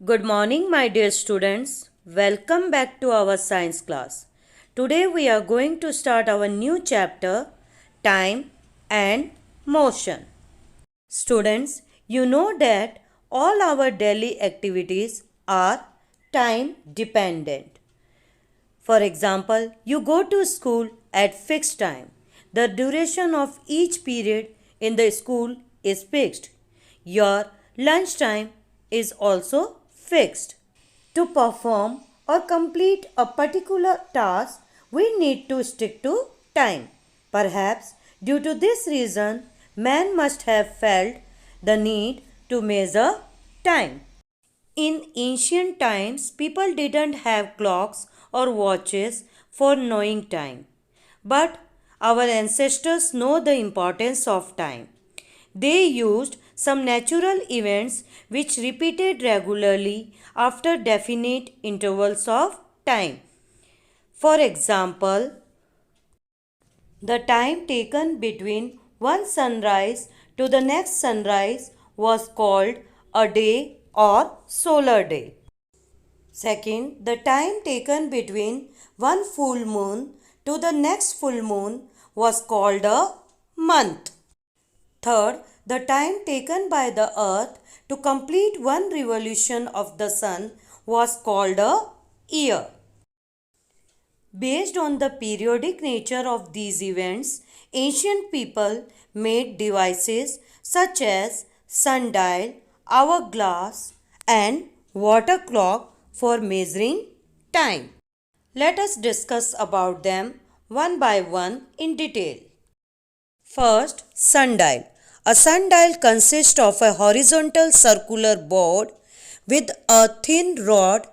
Good morning, my dear students. Welcome back to our science class. Today we are going to start our new chapter, Time and Motion. Students, you know that all our daily activities are time dependent. For example, you go to school at fixed time. The duration of each period in the school is fixed. Your lunch time is also fixed. To perform or complete a particular task, we need to stick to time. Perhaps due to this reason, man must have felt the need to measure time. In ancient times, people didn't have clocks or watches for knowing time. But our ancestors know the importance of time. They used some natural events which repeated regularly after definite intervals of time. For example, the time taken between one sunrise to the next sunrise was called a day or solar day. Second, the time taken between one full moon to the next full moon was called a month. Third, the time taken by the earth to complete one revolution of the sun was called a year. Based on the periodic nature of these events, ancient people made devices such as sundial, hourglass, and water clock for measuring time. Let us discuss about them one by one in detail. First, sundial. A sundial consists of a horizontal circular board with a thin rod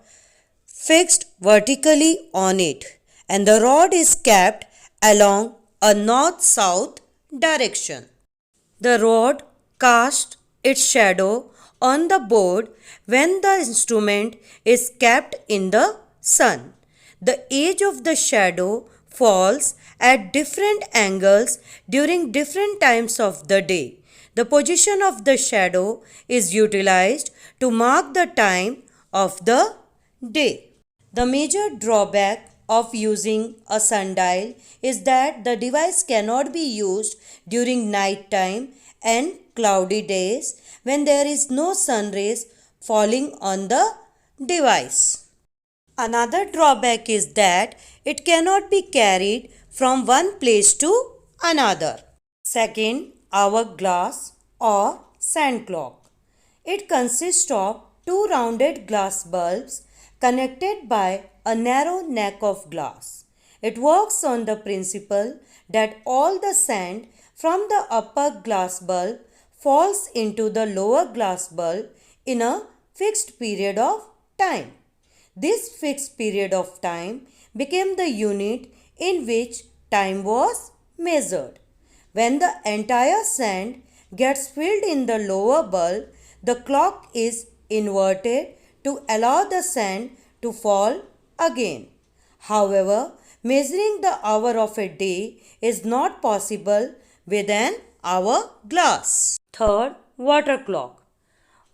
fixed vertically on it, and the rod is kept along a north-south direction. The rod casts its shadow on the board when the instrument is kept in the sun. The edge of the shadow falls at different angles during different times of the day. The position of the shadow is utilized to mark the time of the day. The major drawback of using a sundial is that the device cannot be used during night time and cloudy days when there is no sun rays falling on the device. Another drawback is that it cannot be carried from one place to another. Second, hourglass or sand clock. It consists of two rounded glass bulbs connected by a narrow neck of glass. It works on the principle that all the sand from the upper glass bulb falls into the lower glass bulb in a fixed period of time. This fixed period of time became the unit in which time was measured. When the entire sand gets filled in the lower bulb, the clock is inverted to allow the sand to fall again. However, measuring the hour of a day is not possible with an hourglass. Third, water clock.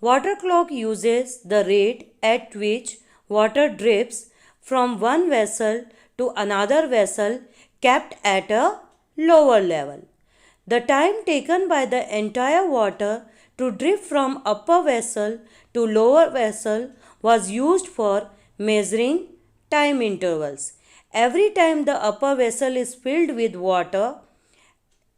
Water clock uses the rate at which water drips from one vessel to another vessel kept at a lower level. The time taken by the entire water to drip from upper vessel to lower vessel was used for measuring time intervals. Every time the upper vessel is filled with water,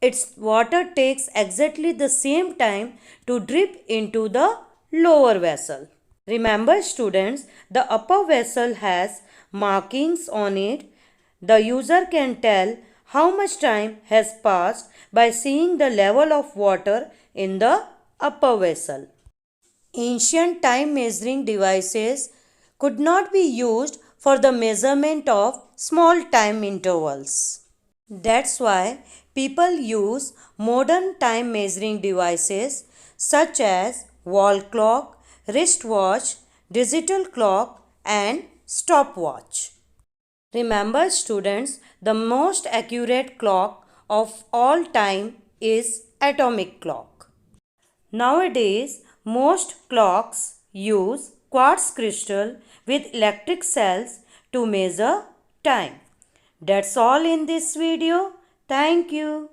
its water takes exactly the same time to drip into the lower vessel. Remember students, the upper vessel has markings on it. The user can tell how much time has passed by seeing the level of water in the upper vessel. Ancient time measuring devices could not be used for the measurement of small time intervals. That's why people use modern time measuring devices such as wall clock, wristwatch, digital clock, and stopwatch. Remember students, the most accurate clock of all time is atomic clock. Nowadays, most clocks use quartz crystal with electric cells to measure time. That's all in this video. Thank you.